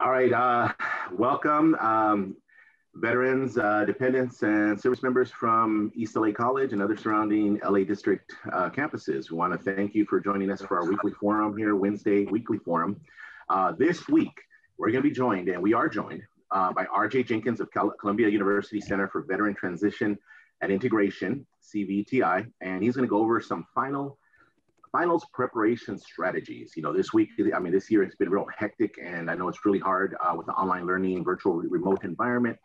All right, welcome veterans, dependents, and service members from East LA College and other surrounding LA District campuses. We want to thank you for joining us for our weekly forum here, Wednesday weekly forum. This week, we're going to be joined, and we are joined by RJ Jenkins of Columbia University Center for Veteran Transition and Integration, CVTI, and he's going to go over some finals preparation strategies. You know, this week, this year it's been real hectic, and I know it's really hard with the online learning, virtual remote environment.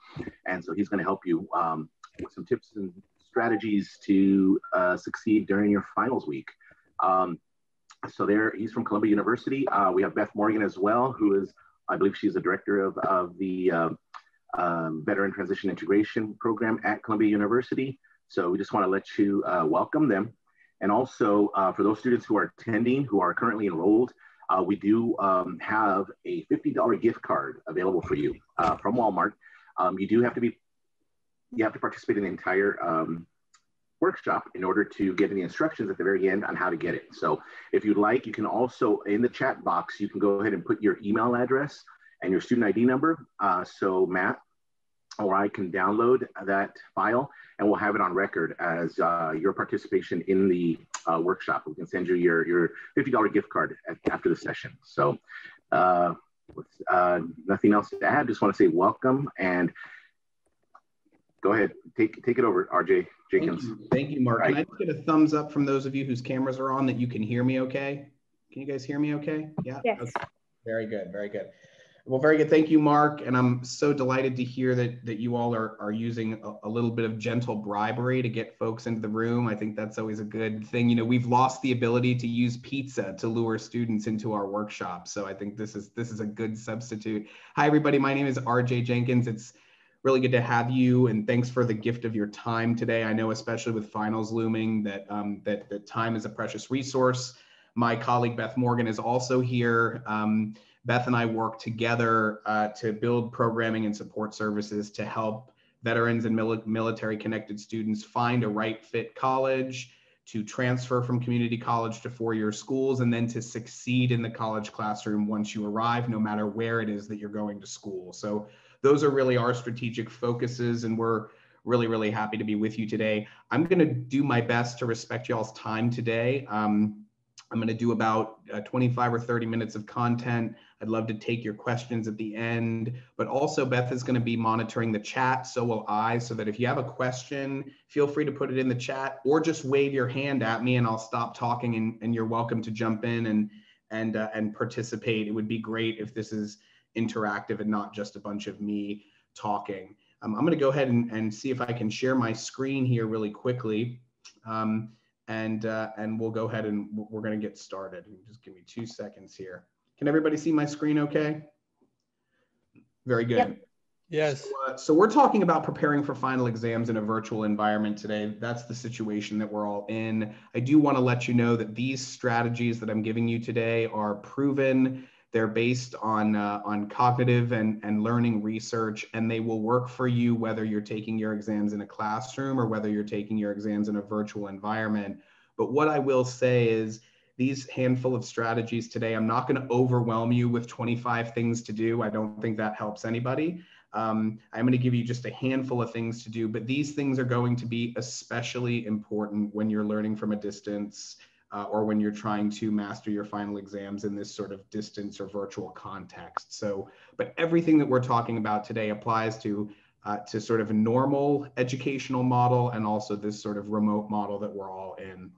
And so he's going to help you with some tips and strategies to succeed during your finals week. He's from Columbia University. We have Beth Morgan as well, who is, I believe she's the director of the Veteran Transition Integration Program at Columbia University. So we just want to let you welcome them. And also, for those students who are attending, who are currently enrolled, we do have a $50 gift card available for you from Walmart. You have to participate in the entire workshop in order to get the instructions at the very end on how to get it. So if you'd like, you can also, in the chat box, you can go ahead and put your email address and your student ID number. So Matt or I can download that file, and we'll have it on record as your participation in the workshop. We can send you your $50 gift card after the session. So nothing else to add. Just want to say welcome, and go ahead, take it over, RJ Jenkins. Thank you, Mark. Right. Can I just get a thumbs up from those of you whose cameras are on that you can hear me okay? Can you guys hear me okay? Yeah? Yes. Okay. Very good, very good. Well, very good. Thank you, Mark. And I'm so delighted to hear that you all are using a little bit of gentle bribery to get folks into the room. I think that's always a good thing. You know, we've lost the ability to use pizza to lure students into our workshop. So I think this is a good substitute. Hi, everybody. My name is RJ Jenkins. It's really good to have you, and thanks for the gift of your time today. I know, especially with finals looming, that that time is a precious resource. My colleague Beth Morgan is also here. Beth and I work together to build programming and support services to help veterans and military-connected students find a right fit college, to transfer from community college to four-year schools, and then to succeed in the college classroom once you arrive, no matter where it is that you're going to school. So those are really our strategic focuses, and we're really, really happy to be with you today. I'm going to do my best to respect y'all's time today. I'm going to do about 25 or 30 minutes of content. I'd love to take your questions at the end, but also Beth is going to be monitoring the chat. So will I, so that if you have a question, feel free to put it in the chat or just wave your hand at me and I'll stop talking, and you're welcome to jump in and participate. It would be great if this is interactive and not just a bunch of me talking. I'm going to go ahead and see if I can share my screen here really quickly. And we'll go ahead and we're going to get started. Just give me 2 seconds here. Can everybody see my screen okay? Very good. Yep. Yes. So we're talking about preparing for final exams in a virtual environment today. That's the situation that we're all in. I do want to let you know that these strategies that I'm giving you today are proven. They're based on cognitive and learning research, and they will work for you whether you're taking your exams in a classroom or whether you're taking your exams in a virtual environment. But what I will say is these handful of strategies today, I'm not going to overwhelm you with 25 things to do. I don't think that helps anybody. I'm going to give you just a handful of things to do, but these things are going to be especially important when you're learning from a distance or when you're trying to master your final exams in this sort of distance or virtual context. So, but everything that we're talking about today applies to sort of a normal educational model and also this sort of remote model that we're all in.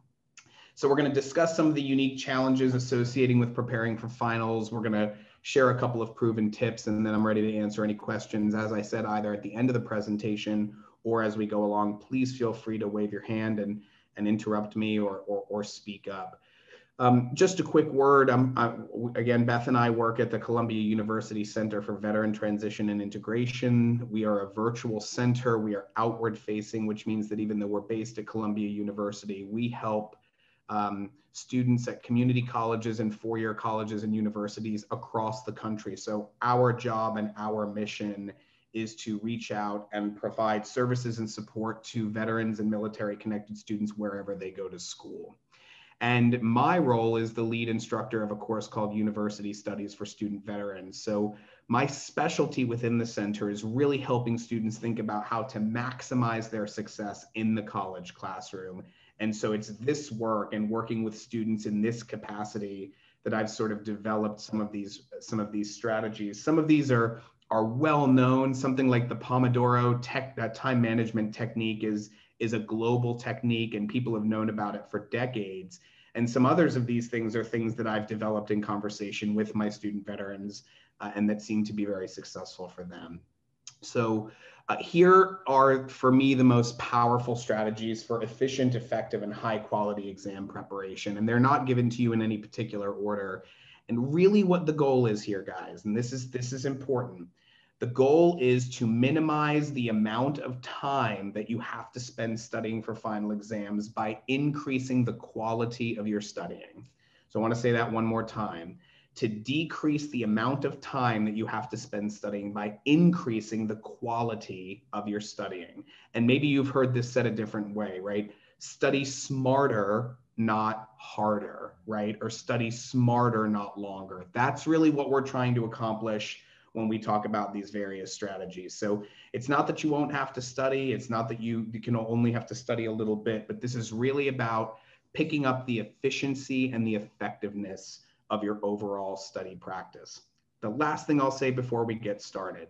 So we're going to discuss some of the unique challenges associating with preparing for finals. We're going to share a couple of proven tips, and then I'm ready to answer any questions. As I said, either at the end of the presentation or as we go along, please feel free to wave your hand and interrupt me or speak up. Just a quick word. Again, Beth and I work at the Columbia University Center for Veteran Transition and Integration. We are a virtual center. We are outward facing, which means that even though we're based at Columbia University, we help students at community colleges and four-year colleges and universities across the country. So our job and our mission is to reach out and provide services and support to veterans and military connected students wherever they go to school. And my role is the lead instructor of a course called University Studies for Student Veterans. So My specialty within the center is really helping students think about how to maximize their success in the college classroom. And so it's this work and working with students in this capacity that I've sort of developed some of these strategies. Some of these are well known. Something like the Pomodoro time management technique is a global technique, and people have known about it for decades. And some others of these things are things that I've developed in conversation with my student veterans, and that seem to be very successful for them. So here are, for me, the most powerful strategies for efficient, effective, and high quality exam preparation. And they're not given to you in any particular order. And really what the goal is here, guys, and this is important. The goal is to minimize the amount of time that you have to spend studying for final exams by increasing the quality of your studying. So I want to say that one more time. To decrease the amount of time that you have to spend studying by increasing the quality of your studying. And maybe you've heard this said a different way, right? Study smarter, not harder, right? Or study smarter, not longer. That's really what we're trying to accomplish when we talk about these various strategies. So it's not that you won't have to study. It's not that you can only have to study a little bit, but this is really about picking up the efficiency and the effectiveness of your overall study practice. The last thing I'll say before we get started,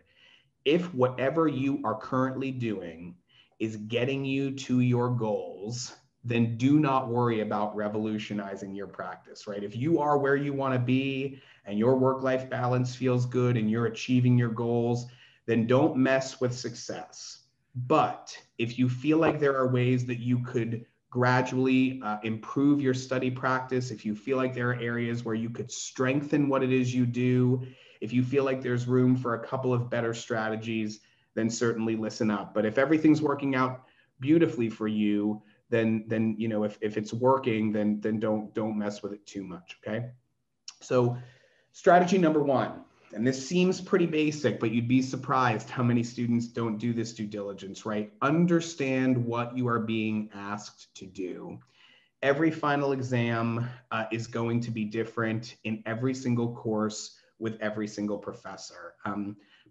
if whatever you are currently doing is getting you to your goals, then do not worry about revolutionizing your practice, right? If you are where you want to be and your work-life balance feels good and you're achieving your goals, then don't mess with success. But if you feel like there are ways that you could gradually improve your study practice, if you feel like there are areas where you could strengthen what it is you do, if you feel like there's room for a couple of better strategies, then certainly listen up. But if everything's working out beautifully for you, then you know, if it's working, then don't mess with it too much, okay? So strategy number one, and this seems pretty basic, but you'd be surprised how many students don't do this due diligence, right? Understand what you are being asked to do. Every final exam is going to be different in every single course with every single professor.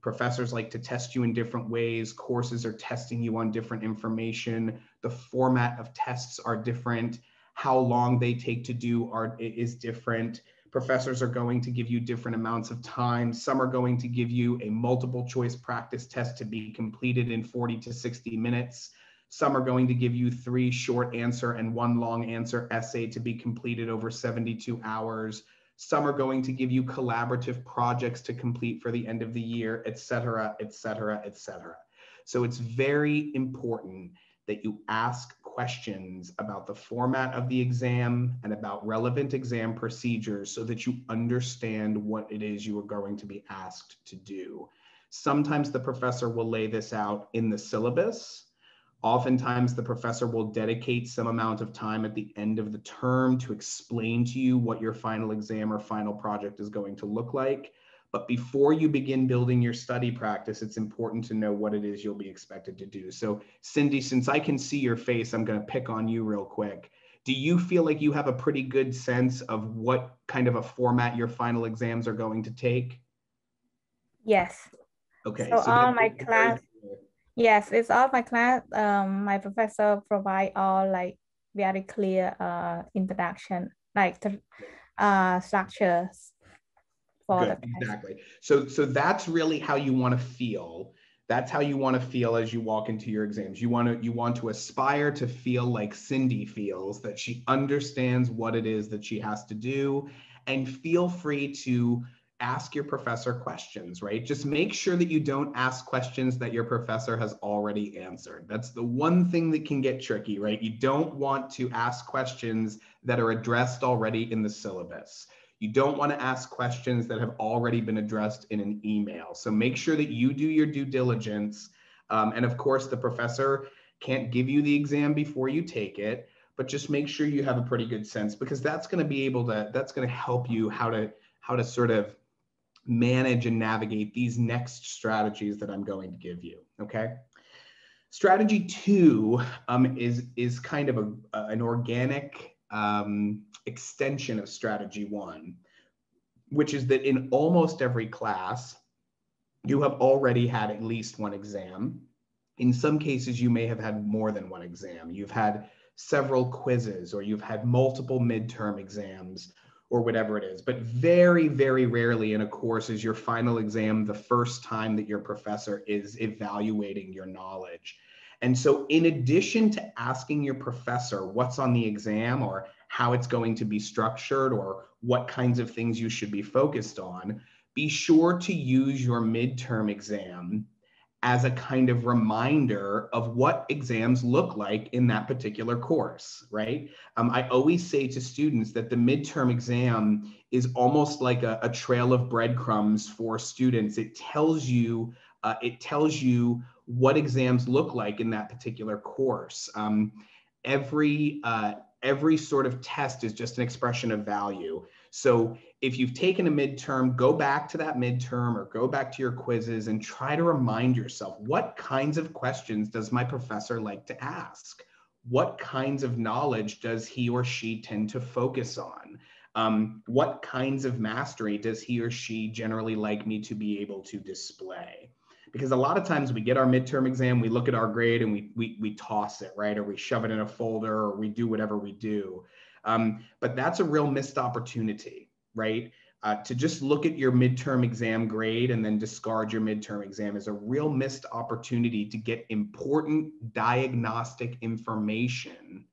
Professors like to test you in different ways. Courses are testing you on different information. The format of tests are different. How long they take to do is different. Professors are going to give you different amounts of time. Some are going to give you a multiple choice practice test to be completed in 40 to 60 minutes. Some are going to give you 3 short answer and 1 long answer essay to be completed over 72 hours. Some are going to give you collaborative projects to complete for the end of the year, et cetera, et cetera, et cetera. So it's very important that you ask questions about the format of the exam and about relevant exam procedures so that you understand what it is you are going to be asked to do. Sometimes the professor will lay this out in the syllabus. Oftentimes the professor will dedicate some amount of time at the end of the term to explain to you what your final exam or final project is going to look like. But before you begin building your study practice, it's important to know what it is you'll be expected to do. So Cindy, since I can see your face, I'm going to pick on you real quick. Do you feel like you have a pretty good sense of what kind of a format your final exams are going to take? Yes. Okay. So all my class, yes, it's all my class. My professor provide all like very clear introduction, like the structures. Good, exactly. So that's really how you want to feel. That's how you want to feel as you walk into your exams. You want to aspire to feel like Cindy feels, that she understands what it is that she has to do, and feel free to ask your professor questions, right? Just make sure that you don't ask questions that your professor has already answered. That's the one thing that can get tricky, right? You don't want to ask questions that are addressed already in the syllabus. You don't want to ask questions that have already been addressed in an email. So make sure that you do your due diligence. And of course, the professor can't give you the exam before you take it, but just make sure you have a pretty good sense, because that's going to help you how to sort of manage and navigate these next strategies that I'm going to give you, okay? Strategy 2 is kind of an organic extension of strategy 1, which is that in almost every class, you have already had at least one exam. In some cases, you may have had more than one exam. You've had several quizzes, or you've had multiple midterm exams, or whatever it is. But very, very rarely in a course is your final exam the first time that your professor is evaluating your knowledge. And so in addition to asking your professor what's on the exam, or how it's going to be structured, or what kinds of things you should be focused on, be sure to use your midterm exam as a kind of reminder of what exams look like in that particular course, right? I always say to students that the midterm exam is almost like a trail of breadcrumbs for students. It tells you what exams look like in that particular course. Every sort of test is just an expression of value. So if you've taken a midterm, go back to that midterm or go back to your quizzes and try to remind yourself, what kinds of questions does my professor like to ask? What kinds of knowledge does he or she tend to focus on? What kinds of mastery does he or she generally like me to be able to display? Because a lot of times we get our midterm exam, we look at our grade and we toss it, right? Or we shove it in a folder, or we do whatever we do. But that's a real missed opportunity, right? To just look at your midterm exam grade and then discard your midterm exam is a real missed opportunity to get important diagnostic information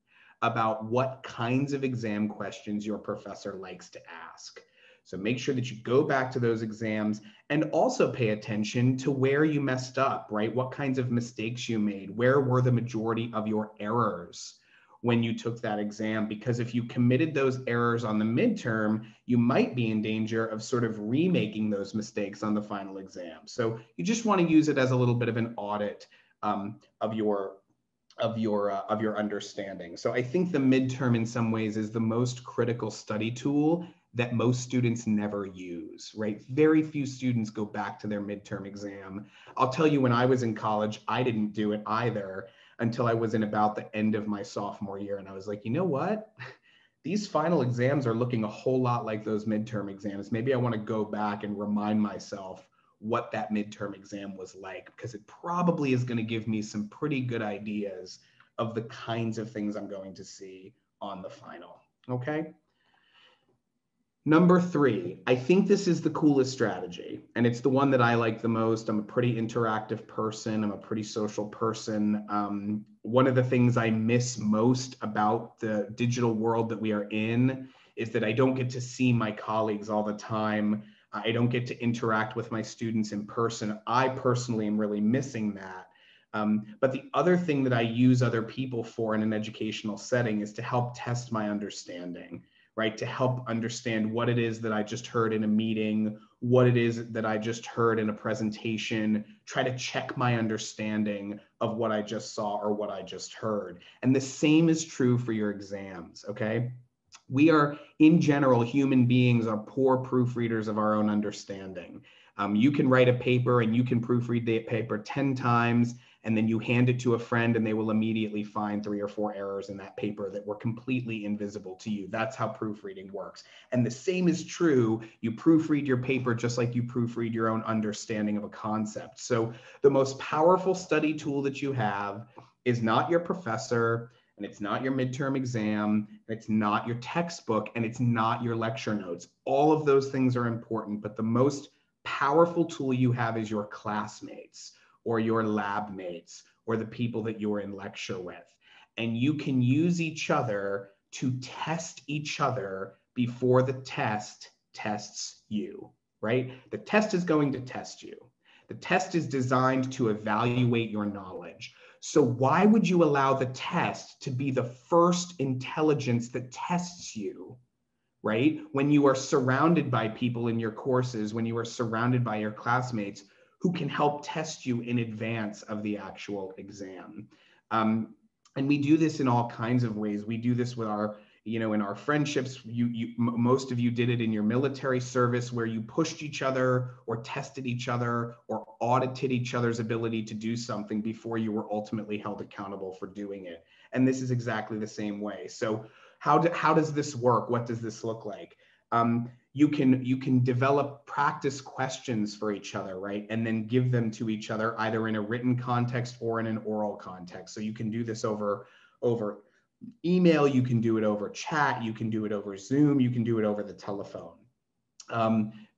about what kinds of exam questions your professor likes to ask. So make sure that you go back to those exams and also pay attention to where you messed up, right? What kinds of mistakes you made? Where were the majority of your errors when you took that exam? Because if you committed those errors on the midterm, you might be in danger of sort of remaking those mistakes on the final exam. So you just want to use it as a little bit of an audit of your understanding. So I think the midterm in some ways is the most critical study tool that most students never use, right? Very few students go back to their midterm exam. I'll tell you, when I was in college, I didn't do it either until I was in about the end of my sophomore year. And I was like, you know what? These final exams are looking a whole lot like those midterm exams. Maybe I want to go back and remind myself what that midterm exam was like, because it probably is going to give me some pretty good ideas of the kinds of things I'm going to see on the final, okay? Number 3, I think this is the coolest strategy, and it's the one that I like the most. I'm a pretty interactive person. I'm a pretty social person. One of the things I miss most about the digital world that we are in is that I don't get to see my colleagues all the time. I don't get to interact with my students in person. I personally am really missing that. But the other thing that I use other people for in an educational setting is to help test my understanding, right? To help understand what it is that I just heard in a meeting, what it is that I just heard in a presentation, try to check my understanding of what I just saw or what I just heard. And the same is true for your exams, okay? We are, in general, human beings are poor proofreaders of our own understanding. You can write a paper and you can proofread the paper 10 times, and then you hand it to a friend and they will immediately find 3 or 4 errors in that paper that were completely invisible to you. That's how proofreading works. And the same is true. You proofread your paper just like you proofread your own understanding of a concept. So the most powerful study tool that you have is not your professor, and it's not your midterm exam, and it's not your textbook, and it's not your lecture notes. All of those things are important, but the most powerful tool you have is your classmates, or your lab mates, or the people that you're in lecture with. And you can use each other to test each other before the test tests you, right? The test is going to test you. The test is designed to evaluate your knowledge. So why would you allow the test to be the first intelligence that tests you, right? When you are surrounded by people in your courses, when you are surrounded by your classmates who can help test you in advance of the actual exam. And we do this in all kinds of ways. We do this with our, in our friendships. Most of you did it in your military service, where you pushed each other or tested each other or audited each other's ability to do something before you were ultimately held accountable for doing it. And this is exactly the same way. So how does this work? What does this look like? You can develop practice questions for each other, right? And then give them to each other either in a written context or in an oral context. So you can do this over email, you can do it over chat, you can do it over Zoom, you can do it over the telephone.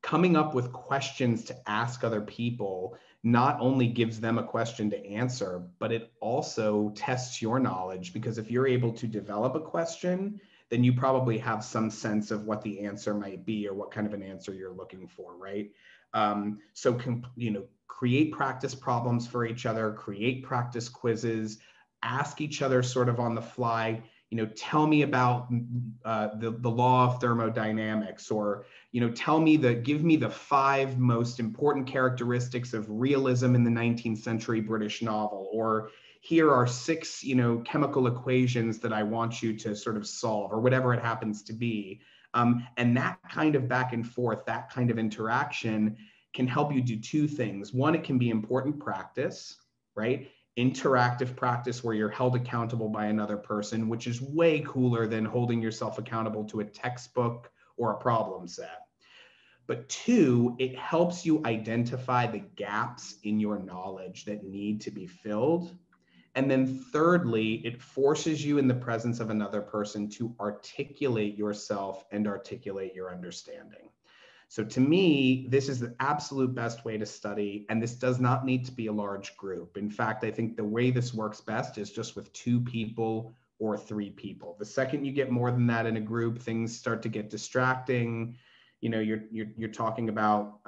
Coming up with questions to ask other people not only gives them a question to answer, but it also tests your knowledge, because if you're able to develop a question, then you probably have some sense of what the answer might be or what kind of an answer you're looking for, right? So, create practice problems for each other, create practice quizzes, ask each other sort of on the fly, tell me about the law of thermodynamics, or, give me the 5 most important characteristics of realism in the 19th century British novel, or here are 6, chemical equations that I want you to sort of solve, or whatever it happens to be. And that kind of back and forth, that kind of interaction can help you do 2 things. One, it can be important practice, right? Interactive practice where you're held accountable by another person, which is way cooler than holding yourself accountable to a textbook or a problem set. But 2, it helps you identify the gaps in your knowledge that need to be filled. And then thirdly, it forces you in the presence of another person to articulate yourself and articulate your understanding. So to me, this is the absolute best way to study, and this does not need to be a large group. In fact, I think the way this works best is just with 2 people or 3 people. The second you get more than that in a group, things start to get distracting. You're talking about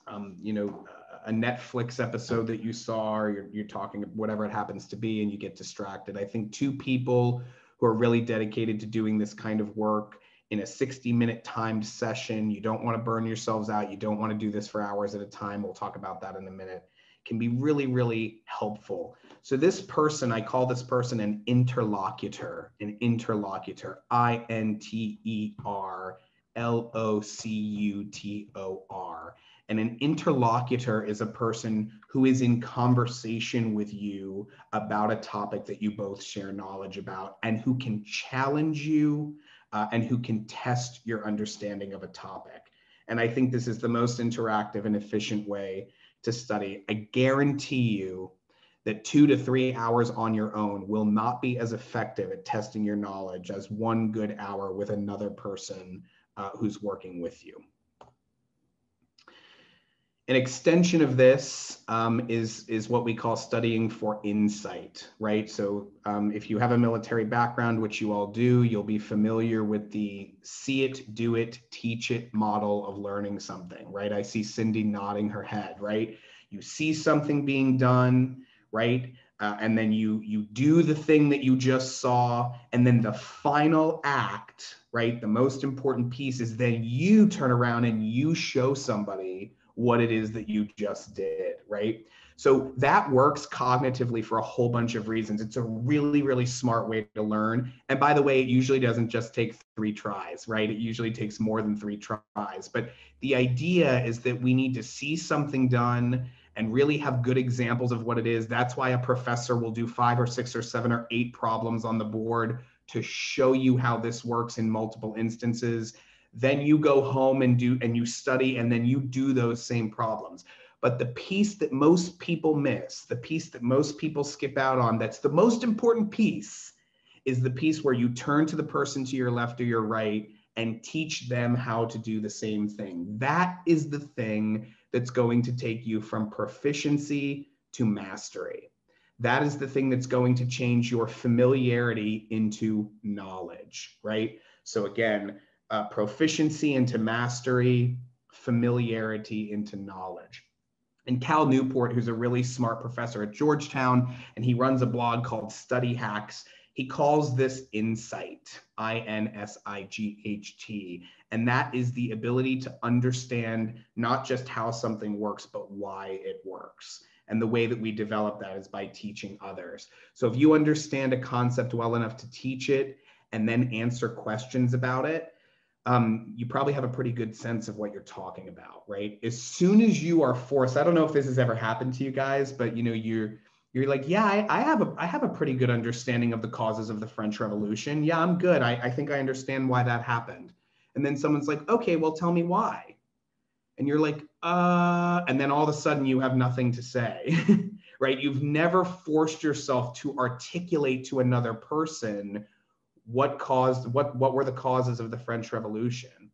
a Netflix episode that you saw, or you're talking whatever it happens to be, and you get distracted. I think 2 people who are really dedicated to doing this kind of work in a 60-minute timed session, you don't want to burn yourselves out. You don't want to do this for hours at a time. We'll talk about that in a minute. Can be really, really helpful. So this person, I call this person an interlocutor, INTERLOCUTOR. And an interlocutor is a person who is in conversation with you about a topic that you both share knowledge about, and who can challenge you and who can test your understanding of a topic. And I think this is the most interactive and efficient way to study. I guarantee you that 2 to 3 hours on your own will not be as effective at testing your knowledge as 1 good hour with another person who's working with you. An extension of this is what we call studying for insight, right? So if you have a military background, which you all do, you'll be familiar with the see it, do it, teach it model of learning something, right? I see Cindy nodding her head, right? You see something being done, right? And then you do the thing that you just saw, and then the final act, right? The most important piece is then you turn around and you show somebody what it is that you just did, right? So that works cognitively for a whole bunch of reasons. It's a really, really smart way to learn. And by the way, it usually doesn't just take 3 tries, right? It usually takes more than 3 tries. But the idea is that we need to see something done and really have good examples of what it is. That's why a professor will do 5 or 6 or 7 or 8 problems on the board to show you how this works in multiple instances. Then you go home and you study, and then you do those same problems. But the piece that most people miss, the piece that most people skip out on, that's the most important piece, is the piece where you turn to the person to your left or your right and teach them how to do the same thing. That is the thing that's going to take you from proficiency to mastery. That is the thing that's going to change your familiarity into knowledge, right? So again, proficiency into mastery, familiarity into knowledge. And Cal Newport, who's a really smart professor at Georgetown, and he runs a blog called Study Hacks, he calls this insight, INSIGHT. And that is the ability to understand not just how something works, but why it works. And the way that we develop that is by teaching others. So if you understand a concept well enough to teach it and then answer questions about it, you probably have a pretty good sense of what you're talking about, right? As soon as you are forced, I don't know if this has ever happened to you guys, but you're You're like, yeah, I have a pretty good understanding of the causes of the French Revolution. Yeah, I'm good. I think I understand why that happened. And then someone's like, okay, well, tell me why. And you're like, and then all of a sudden you have nothing to say, right? You've never forced yourself to articulate to another person what were the causes of the French Revolution.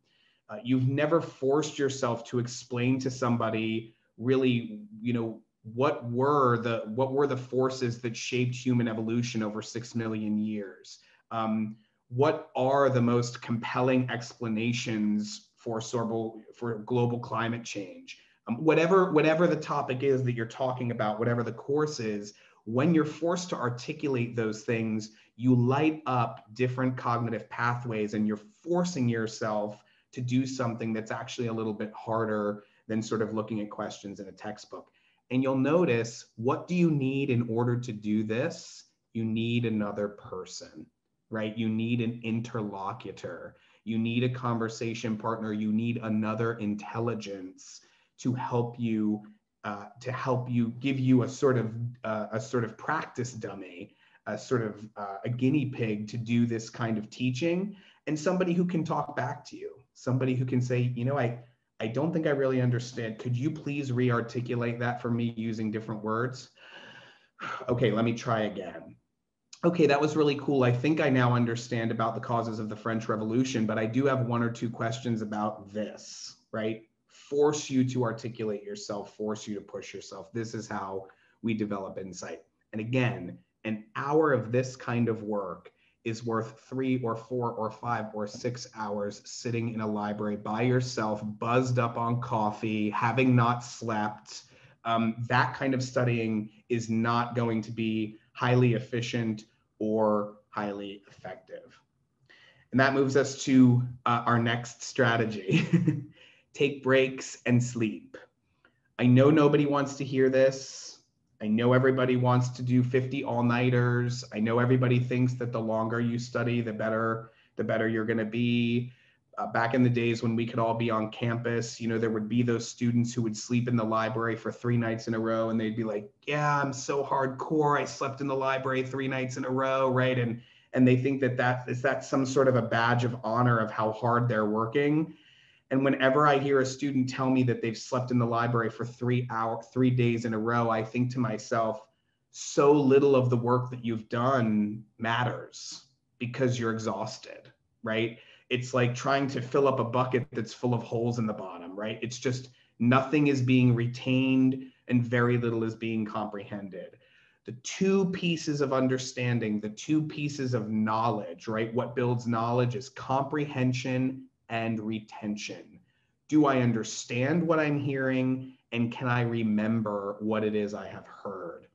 You've never forced yourself to explain to somebody really, what were the forces that shaped human evolution over 6 million years? What are the most compelling explanations for global climate change? Whatever the topic is that you're talking about, whatever the course is, when you're forced to articulate those things, you light up different cognitive pathways, and you're forcing yourself to do something that's actually a little bit harder than sort of looking at questions in a textbook. And you'll notice, what do you need in order to do this? You need another person, right? You need an interlocutor. You need a conversation partner. You need another intelligence to help you give you a sort of practice dummy, a guinea pig to do this kind of teaching, and somebody who can talk back to you, somebody who can say, I don't think I really understand. Could you please re-articulate that for me using different words? Okay, let me try again. Okay, that was really cool. I think I now understand about the causes of the French Revolution, but I do have 1 or 2 questions about this, right? Force you to articulate yourself, force you to push yourself. This is how we develop insight. And again, an hour of this kind of work is worth 3 or 4 or 5 or 6 hours sitting in a library by yourself, buzzed up on coffee, having not slept. That kind of studying is not going to be highly efficient or highly effective. And that moves us to our next strategy. Take breaks and sleep. I know nobody wants to hear this. I know everybody wants to do 50 all-nighters. I know everybody thinks that the longer you study, the better you're going to be. Back in the days when we could all be on campus, there would be those students who would sleep in the library for 3 nights in a row, and they'd be like, yeah, I'm so hardcore. I slept in the library 3 nights in a row, right? And they think that's some sort of a badge of honor of how hard they're working. And whenever I hear a student tell me that they've slept in the library for 3 days in a row, I think to myself, so little of the work that you've done matters because you're exhausted, right? It's like trying to fill up a bucket that's full of holes in the bottom, right? It's just nothing is being retained and very little is being comprehended. The 2 pieces of understanding, the 2 pieces of knowledge, right? What builds knowledge is comprehension and retention. Do I understand what I'm hearing, and can I remember what it is I have heard?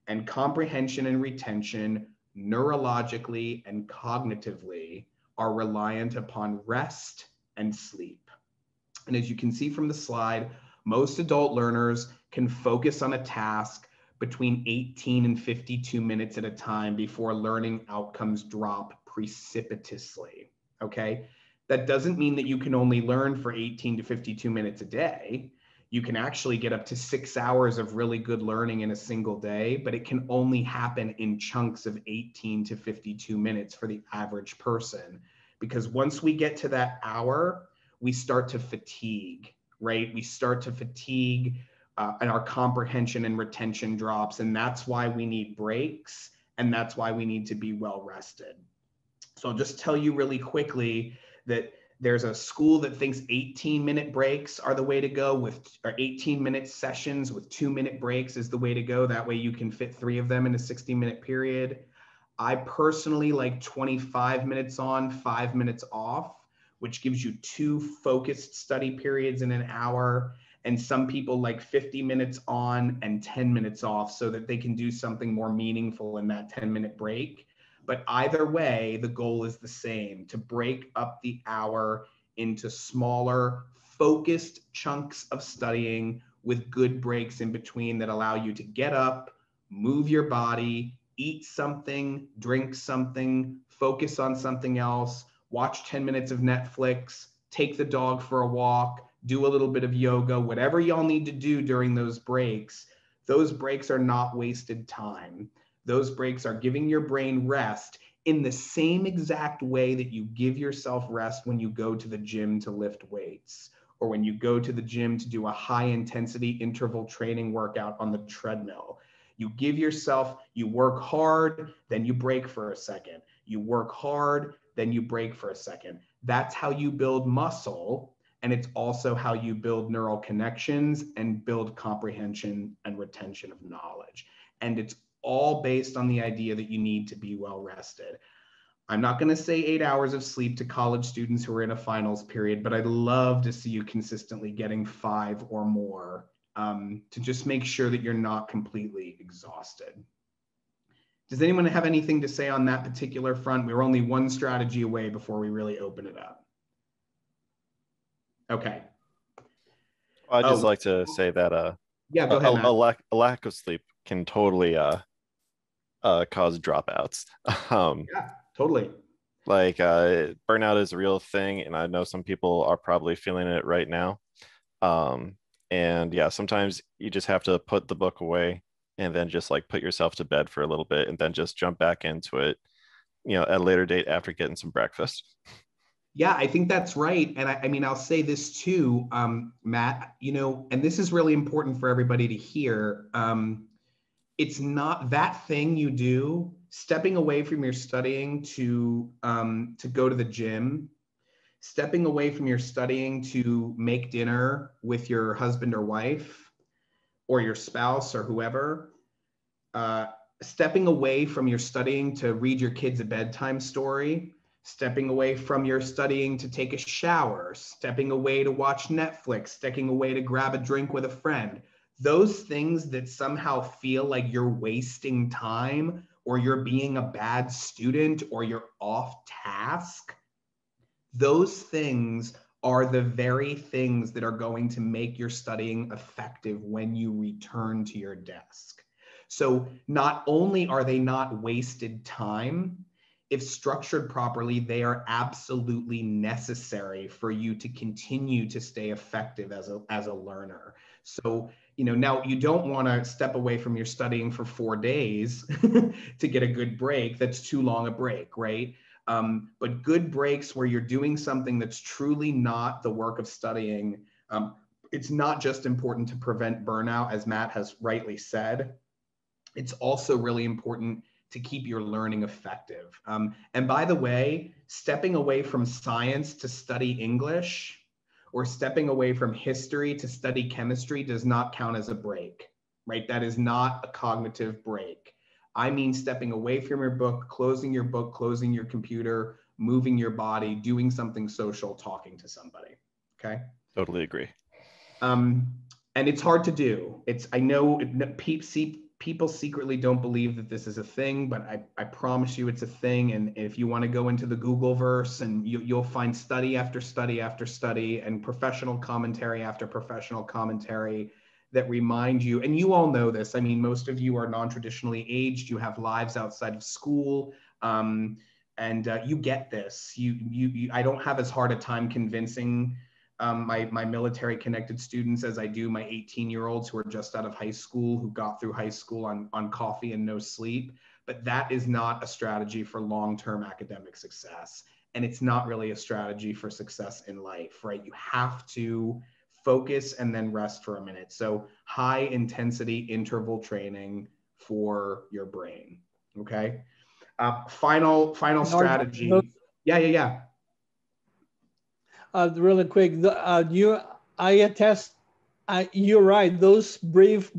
And comprehension and retention, neurologically and cognitively, are reliant upon rest and sleep. And as you can see from the slide, most adult learners can focus on a task between 18 and 52 minutes at a time before learning outcomes drop precipitously, okay? That doesn't mean that you can only learn for 18 to 52 minutes a day. You can actually get up to 6 hours of really good learning in a single day, but it can only happen in chunks of 18 to 52 minutes for the average person. Because once we get to that hour, we start to fatigue, right? We start to fatigue and our comprehension and retention drops. And that's why we need breaks. And that's why we need to be well rested. So I'll just tell you really quickly that there's a school that thinks 18-minute breaks are the way to go, or 18-minute sessions with 2-minute breaks is the way to go. That way you can fit 3 of them in a 60-minute period. I personally like 25 minutes on, 5 minutes off, which gives you 2 focused study periods in an hour. And some people like 50 minutes on and 10 minutes off so that they can do something more meaningful in that 10-minute break. But either way, the goal is the same, to break up the hour into smaller, focused chunks of studying with good breaks in between that allow you to get up, move your body, eat something, drink something, focus on something else, watch 10 minutes of Netflix, take the dog for a walk, do a little bit of yoga, whatever y'all need to do during those breaks. Those breaks are not wasted time. Those breaks are giving your brain rest in the same exact way that you give yourself rest when you go to the gym to lift weights, or when you go to the gym to do a high intensity interval training workout on the treadmill. You give yourself, you work hard, then you break for a second. You work hard, then you break for a second. That's how you build muscle. And it's also how you build neural connections and build comprehension and retention of knowledge. And it's all based on the idea that you need to be well rested. I'm not going to say 8 hours of sleep to college students who are in a finals period, but I'd love to see you consistently getting 5 or more, to just make sure that you're not completely exhausted. Does anyone have anything to say on that particular front? We're only one strategy away before we really open it up. Okay. I'd just like to say that yeah, go ahead, Matt. a lack of sleep can totally cause dropouts. Yeah, totally. Like burnout is a real thing, and I know some people are probably feeling it right now. And yeah, sometimes you just have to put the book away and then just like put yourself to bed for a little bit and then just jump back into it, you know, at a later date after getting some breakfast. Yeah, I think that's right. And I mean, I'll say this too, Matt, you know, and this is really important for everybody to hear. It's not that thing you do, stepping away from your studying to go to the gym, stepping away from your studying to make dinner with your husband or wife or your spouse or whoever, stepping away from your studying to read your kids a bedtime story, stepping away from your studying to take a shower, stepping away to watch Netflix, stepping away to grab a drink with a friend. Those things that somehow feel like you're wasting time or you're being a bad student or you're off task, those things are the very things that are going to make your studying effective when you return to your desk. So not only are they not wasted time, if structured properly, they are absolutely necessary for you to continue to stay effective as a learner. So, you know, now you don't want to step away from your studying for 4 days to get a good break. That's too long a break, right? But good breaks where you're doing something that's truly not the work of studying. It's not just important to prevent burnout, as Matt has rightly said. It's also really important to keep your learning effective. And by the way, stepping away from science to study English or stepping away from history to study chemistry does not count as a break, right? That is not a cognitive break. I mean, stepping away from your book, closing your computer, moving your body, doing something social, talking to somebody, okay? Totally agree. And it's hard to do. I know people secretly don't believe that this is a thing, but I promise you it's a thing. And if you want to go into the Googleverse, and you'll find study after study after study and professional commentary after professional commentary that remind you, and you all know this, I mean, most of you are non-traditionally aged, you have lives outside of school, and you get this. I don't have as hard a time convincing my military connected students as I do my 18-year-olds who are just out of high school, who got through high school on coffee and no sleep. But that is not a strategy for long-term academic success. And it's not really a strategy for success in life, right? You have to focus and then rest for a minute. So high intensity interval training for your brain, okay? Final strategy. Yeah. Really quick, I attest, you're right. Those brief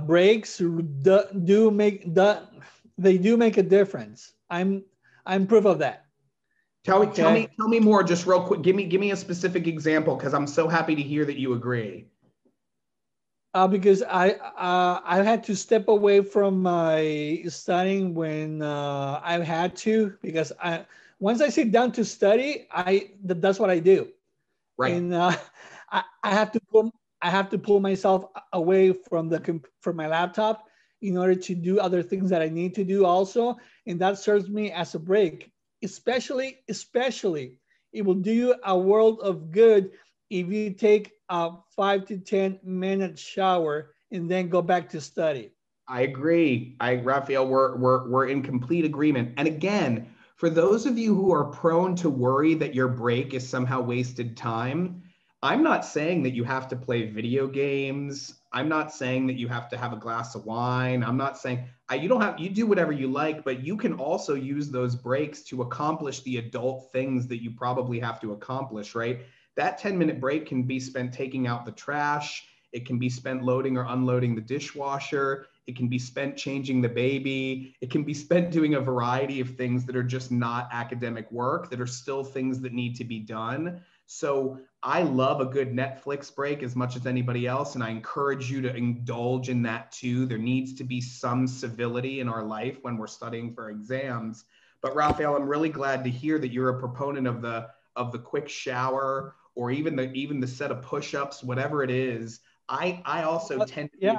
breaks do make a difference. I'm proof of that. Tell me more, just real quick. Give me a specific example, because I'm so happy to hear that you agree. Because I had to step away from my studying when I had to, because once I sit down to study, that's what I do. Right. And I have to pull myself away from my laptop in order to do other things that I need to do also, and that serves me as a break. Especially, it will do you a world of good if you take a 5 to 10 minute shower and then go back to study. I agree. Raphael, we're in complete agreement. And again, for those of you who are prone to worry that your break is somehow wasted time, I'm not saying that you have to play video games. I'm not saying that you have to have a glass of wine. I'm not saying you do whatever you like, but you can also use those breaks to accomplish the adult things that you probably have to accomplish, right? That 10-minute break can be spent taking out the trash. It can be spent loading or unloading the dishwasher. It can be spent changing the baby. It can be spent doing a variety of things that are just not academic work, that are still things that need to be done. So I love a good Netflix break as much as anybody else, and I encourage you to indulge in that too. There needs to be some civility in our life when we're studying for exams. But Raphael, I'm really glad to hear that you're a proponent of the quick shower, or even the set of push-ups, whatever it is. I also tend to be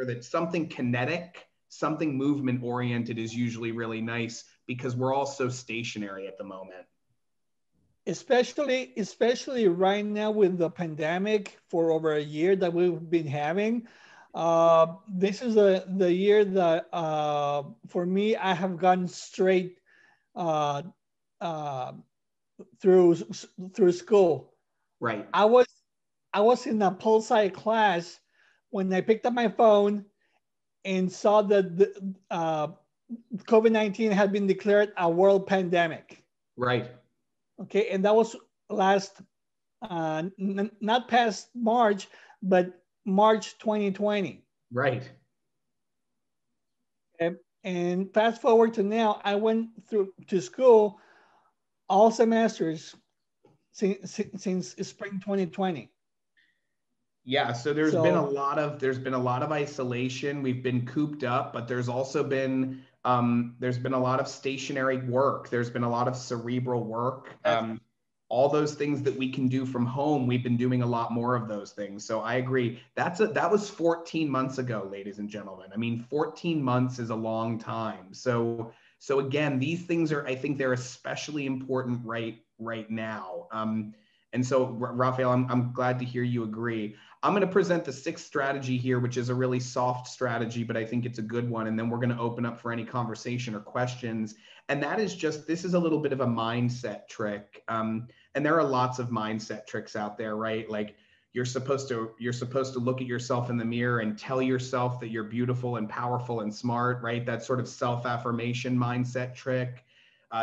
that something kinetic, something movement oriented is usually really nice, because we're all so stationary at the moment. Especially right now with the pandemic for over a year that we've been having. This is the year that for me, I have gone straight through school. Right. I was in a pol sci class when I picked up my phone and saw that the, COVID-19 had been declared a world pandemic. Right. Okay, and that was last, not past March, but March 2020. Right. And fast forward to now, I went through to school all semesters since spring 2020. Yeah, so there's been a lot of isolation. We've been cooped up, but there's also been there's been a lot of stationary work. There's been a lot of cerebral work. All those things that we can do from home, we've been doing a lot more of those things. So I agree. That was 14 months ago, ladies and gentlemen. I mean, 14 months is a long time. So again, these things I think they're especially important right now. And so, Raphael, I'm glad to hear you agree. I'm going to present the sixth strategy here, which is a really soft strategy, but I think it's a good one. And then we're going to open up for any conversation or questions. And that is this is a little bit of a mindset trick. And there are lots of mindset tricks out there, right? Like you're supposed to look at yourself in the mirror and tell yourself that you're beautiful and powerful and smart, right? That sort of self-affirmation mindset trick.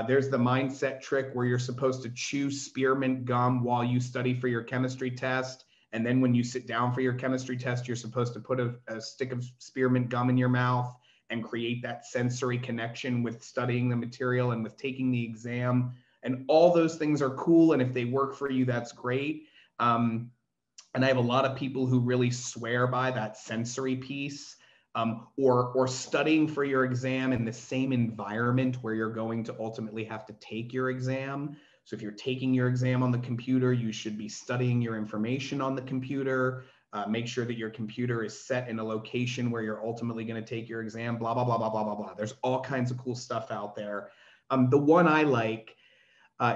There's the mindset trick where you're supposed to chew spearmint gum while you study for your chemistry test. And then when you sit down for your chemistry test, you're supposed to put a stick of spearmint gum in your mouth and create that sensory connection with studying the material and with taking the exam. And all those things are cool. And if they work for you, that's great. And I have a lot of people who really swear by that sensory piece. Or studying for your exam in the same environment where you're going to ultimately have to take your exam. So if you're taking your exam on the computer, you should be studying your information on the computer. Make sure that your computer is set in a location where you're ultimately going to take your exam, blah, blah, blah, blah, blah, blah, blah. There's all kinds of cool stuff out there. The one I like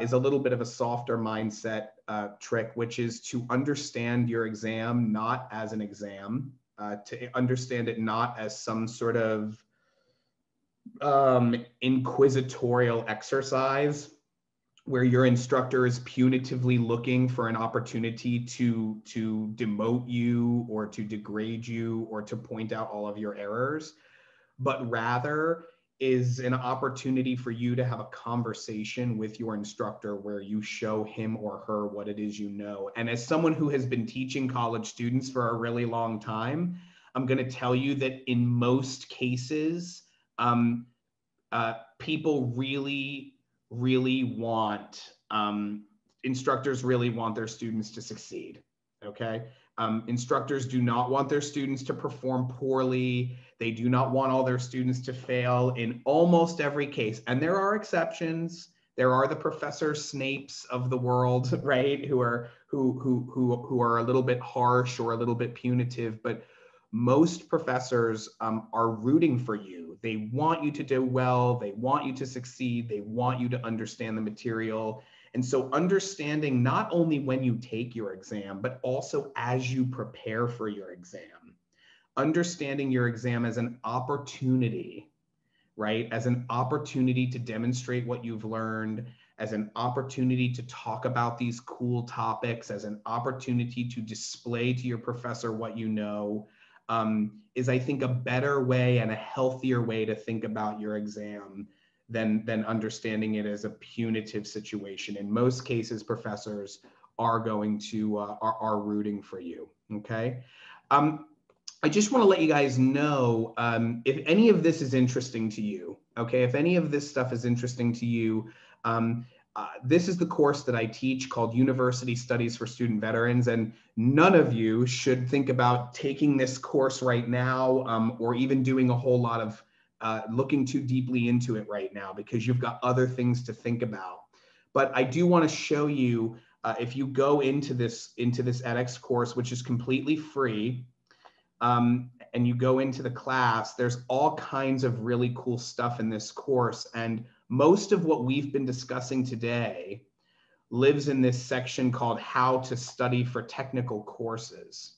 is a little bit of a softer mindset trick, which is to understand your exam not as an exam. To understand it not as some sort of inquisitorial exercise where your instructor is punitively looking for an opportunity to demote you or to degrade you or to point out all of your errors, but rather is an opportunity for you to have a conversation with your instructor where you show him or her what it is you know. And as someone who has been teaching college students for a really long time, I'm going to tell you that in most cases, people really want, instructors really want their students to succeed, okay? Instructors do not want their students to perform poorly. They do not want all their students to fail in almost every case. And there are exceptions. There are the Professor Snapes of the world, right? Who are a little bit harsh or a little bit punitive, but most professors are rooting for you. They want you to do well. They want you to succeed. They want you to understand the material. And so understanding not only when you take your exam, but also as you prepare for your exam, understanding your exam as an opportunity, right? As an opportunity to demonstrate what you've learned, as an opportunity to talk about these cool topics, as an opportunity to display to your professor what you know, is, I think, a better way and a healthier way to think about your exam than understanding it as a punitive situation. In most cases, professors are going to, are rooting for you, okay? I just want to let you guys know, if any of this is interesting to you, okay? If any of this stuff is interesting to you, this is the course that I teach called University Studies for Student Veterans, and none of you should think about taking this course right now, or even doing a whole lot of looking too deeply into it right now, because you've got other things to think about. But I do want to show you, if you go into this edX course, which is completely free, and you go into the class, there's all kinds of really cool stuff in this course. And most of what we've been discussing today lives in this section called How to Study for Technical Courses.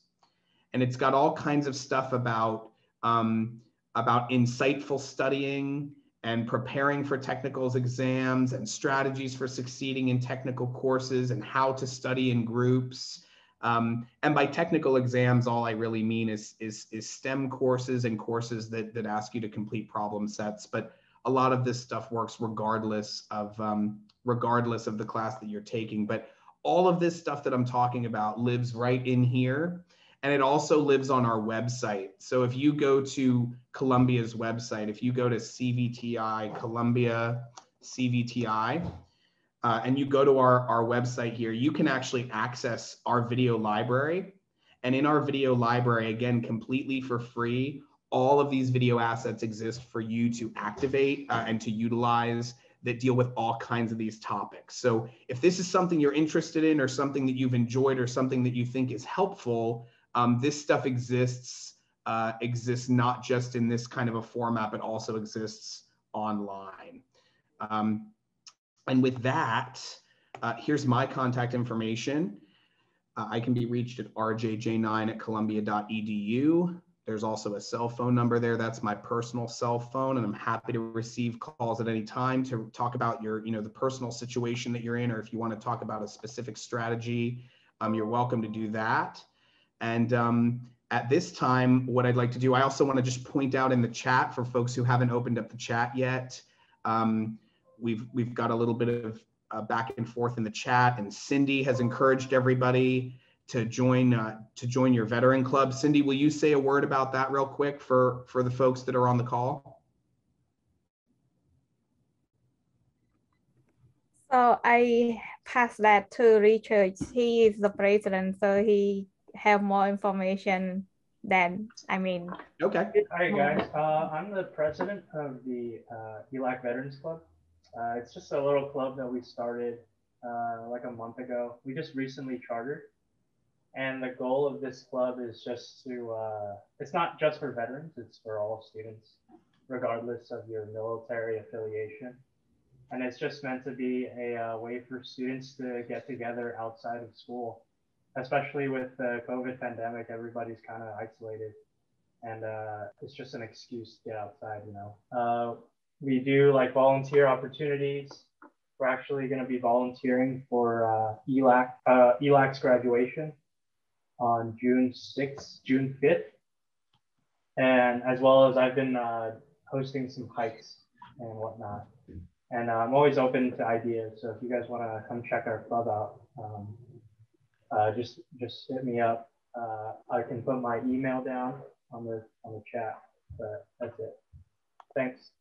And it's got all kinds of stuff about insightful studying and preparing for technicals exams and strategies for succeeding in technical courses and how to study in groups. And by technical exams, all I really mean is STEM courses and courses that ask you to complete problem sets. But a lot of this stuff works regardless of the class that you're taking. But all of this stuff that I'm talking about lives right in here. And it also lives on our website. So if you go to Columbia's website, if you go to CVTI, Columbia CVTI, and you go to our website here, you can actually access our video library. And in our video library, again, completely for free, all of these video assets exist for you to activate and to utilize that deal with all kinds of these topics. So if this is something you're interested in or something that you've enjoyed or something that you think is helpful, this stuff exists not just in this kind of a format, but also exists online. And with that, here's my contact information. I can be reached at rjj9@columbia.edu. There's also a cell phone number there. That's my personal cell phone, and I'm happy to receive calls at any time to talk about your, the personal situation that you're in, or if you want to talk about a specific strategy, you're welcome to do that. And at this time, what I'd like to do, I also want to just point out in the chat for folks who haven't opened up the chat yet. We've got a little bit of back and forth in the chat, and Cindy has encouraged everybody to join your veteran club. Cindy, will you say a word about that real quick for the folks that are on the call? So I pass that to Richard. He is the president, so he have more information than Okay. Hi guys, I'm the president of the ELAC Veterans Club. It's just a little club that we started like a month ago. We just recently chartered. And the goal of this club is just to, it's not just for veterans, it's for all students, regardless of your military affiliation. And it's just meant to be a way for students to get together outside of school, especially with the COVID pandemic. Everybody's kind of isolated, and it's just an excuse to get outside, We do like volunteer opportunities. We're actually going to be volunteering for ELAC's graduation on June 6th, June 5th. And as well as I've been hosting some hikes and whatnot. And I'm always open to ideas. So if you guys want to come check our club out, just hit me up. I can put my email down on the chat, but that's it. Thanks.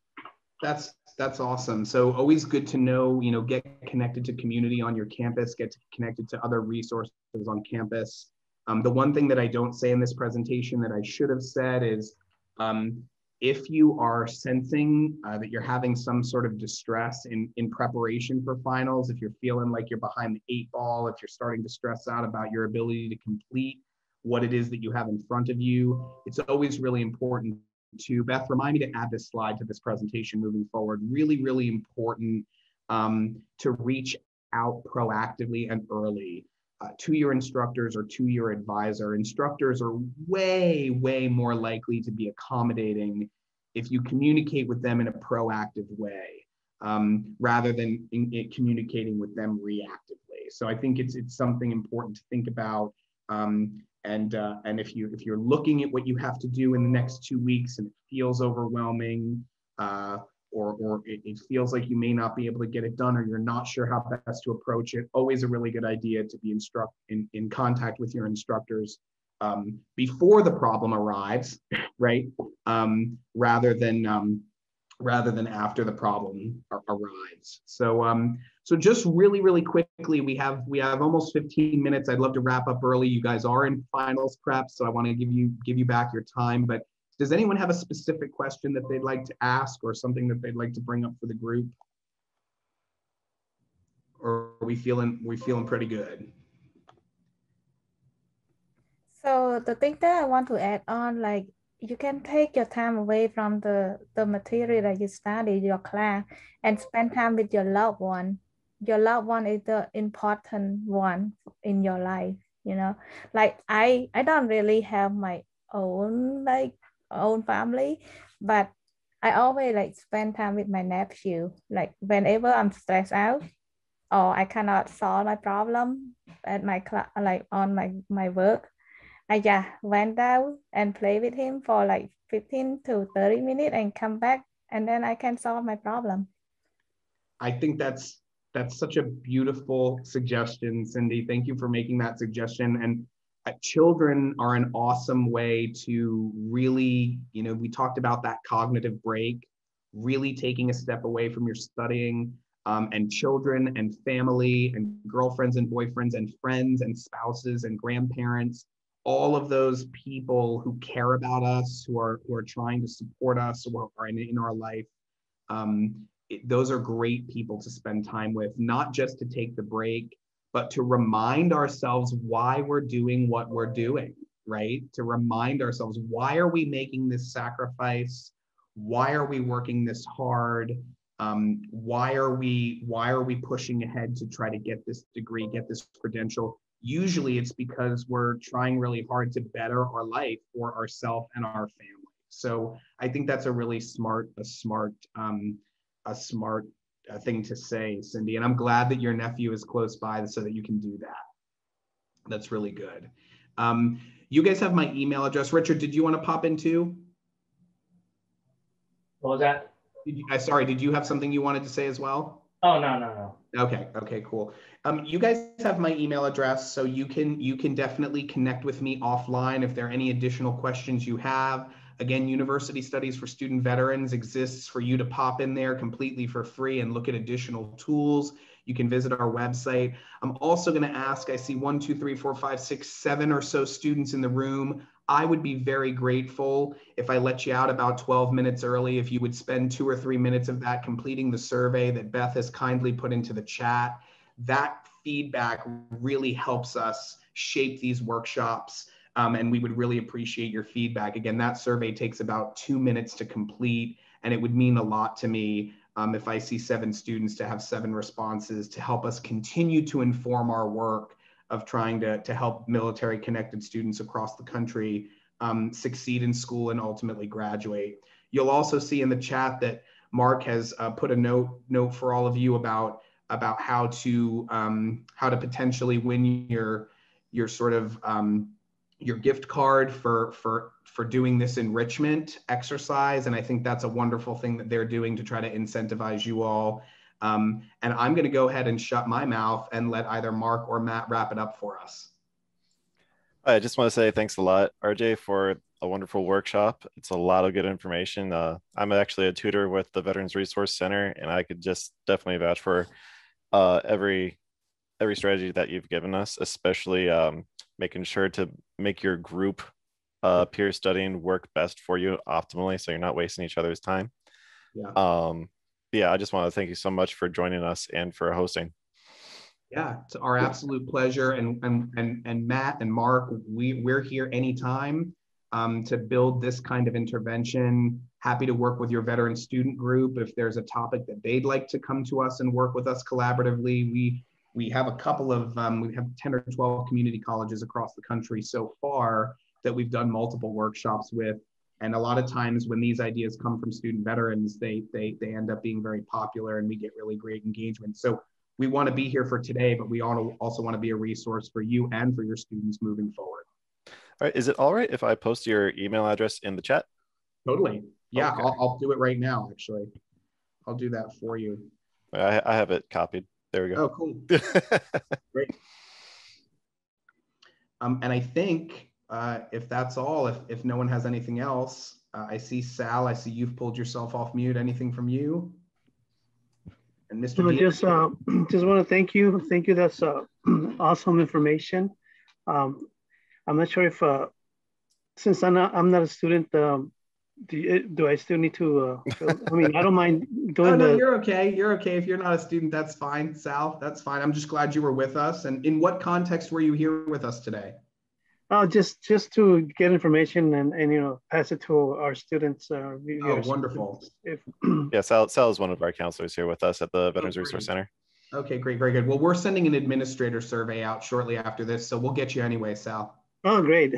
That's awesome. So always good to know, get connected to community on your campus, get connected to other resources on campus. The one thing that I don't say in this presentation that I should have said is, if you are sensing that you're having some sort of distress in preparation for finals, if you're feeling like you're behind the 8 ball, if you're starting to stress out about your ability to complete what it is that you have in front of you, it's always really important to, Beth, remind me to add this slide to this presentation moving forward. Really, really important to reach out proactively and early. to your instructors or to your advisor. Instructors are way, way more likely to be accommodating if you communicate with them in a proactive way, rather than communicating with them reactively. So I think it's something important to think about. And if you're looking at what you have to do in the next 2 weeks and it feels overwhelming, or it feels like you may not be able to get it done, or you're not sure how best to approach it, always a really good idea to be in contact with your instructors before the problem arrives, right? Rather than after the problem arrives. So just really quickly, we have almost 15 minutes. I'd love to wrap up early. You guys are in finals prep, so I want to give you back your time. But does anyone have a specific question that they'd like to ask, or something that they'd like to bring up for the group? Or are we feeling pretty good? So the thing that I want to add on, like, you can take your time away from the material that you study, your class, and spend time with your loved one. Your loved one is the important one in your life, you know. Like I don't really have my own family, but I always like spend time with my nephew. Like whenever I'm stressed out or I cannot solve my problem at my class, like on my work, I just went down and play with him for like 15 to 30 minutes and come back, and then I can solve my problem. I think that's such a beautiful suggestion, Cindy. Thank you for making that suggestion. And children are an awesome way to really, we talked about that cognitive break, really taking a step away from your studying, and children and family and girlfriends and boyfriends and friends and spouses and grandparents, all of those people who care about us, who are trying to support us, or are in our life. Those are great people to spend time with, not just to take the break, but to remind ourselves why we're doing what we're doing, right? To remind ourselves, why are we making this sacrifice? Why are we working this hard? Why are we pushing ahead to try to get this degree, get this credential? Usually it's because we're trying really hard to better our life for ourselves and our family. So I think that's a really smart thing to say, Cindy. And I'm glad that your nephew is close by so that you can do that. That's really good. You guys have my email address. Richard, did you want to pop in too? What was that? Sorry, did you have something you wanted to say as well? Oh, no. Okay, cool. You guys have my email address, so you can definitely connect with me offline if there are any additional questions you have. Again, University Studies for Student Veterans exists for you to pop in there completely for free and look at additional tools. You can visit our website. I'm also going to ask, I see 1, 2, 3, 4, 5, 6, 7 or so students in the room. I would be very grateful if I let you out about 12 minutes early, if you would spend 2 or 3 minutes of that completing the survey that Beth has kindly put into the chat. That feedback really helps us shape these workshops, and we would really appreciate your feedback. Again, that survey takes about 2 minutes to complete, and it would mean a lot to me if I see 7 students to have 7 responses to help us continue to inform our work of trying to help military connected students across the country succeed in school and ultimately graduate. You'll also see in the chat that Mark has put a note for all of you about how to potentially win your sort of your gift card for doing this enrichment exercise. And I think that's a wonderful thing that they're doing to try to incentivize you all. And I'm going to go ahead and shut my mouth and let either Mark or Matt wrap it up for us. I just want to say thanks a lot, RJ, for a wonderful workshop. It's a lot of good information. I'm actually a tutor with the Veterans Resource Center, and I could just definitely vouch for every strategy that you've given us, especially making sure to make your group peer studying work best for you optimally, so you're not wasting each other's time. Yeah, I just want to thank you so much for joining us and for hosting. Yeah, it's our absolute pleasure. And Matt and Mark, we're here anytime to build this kind of intervention. Happy to work with your veteran student group if there's a topic that they'd like to come to us and work with us collaboratively. We have a couple of, we have 10 or 12 community colleges across the country so far that we've done multiple workshops with. And a lot of times when these ideas come from student veterans, they end up being very popular and we get really great engagement. So we want to be here for today, but we also want to be a resource for you and for your students moving forward. All right, is it all right if I post your email address in the chat? Totally. Yeah, Okay. I'll do it right now, actually. I'll do that for you. I have it copied. There we go. Oh, cool. Great. And I think if that's all, if no one has anything else, I see Sal, I see you've pulled yourself off mute. Anything from you? And Mr. No, just want to thank you. Thank you. That's awesome information. I'm not sure if, since I'm not a student, do I still need to, I mean, I don't mind doing no, you're okay. You're okay. If you're not a student, that's fine. Sal, that's fine. I'm just glad you were with us. And in what context were you here with us today? Just to get information and pass it to our students. Wonderful. Yeah, Sal is one of our counselors here with us at the Veterans Resource Center. Okay, great, very good. Well, we're sending an administrator survey out shortly after this, so we'll get you anyway, Sal. Oh, great.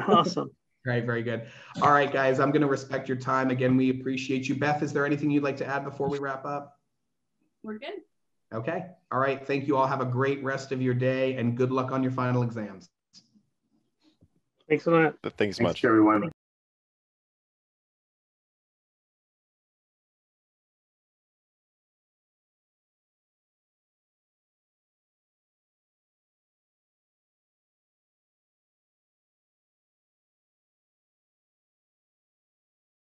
Awesome. Right, very good. All right, guys, I'm going to respect your time. Again, we appreciate you. Beth, is there anything you'd like to add before we wrap up? We're good. Okay. All right. Thank you all. Have a great rest of your day and good luck on your final exams. Thanks a lot. Thanks so much. Thanks, everyone.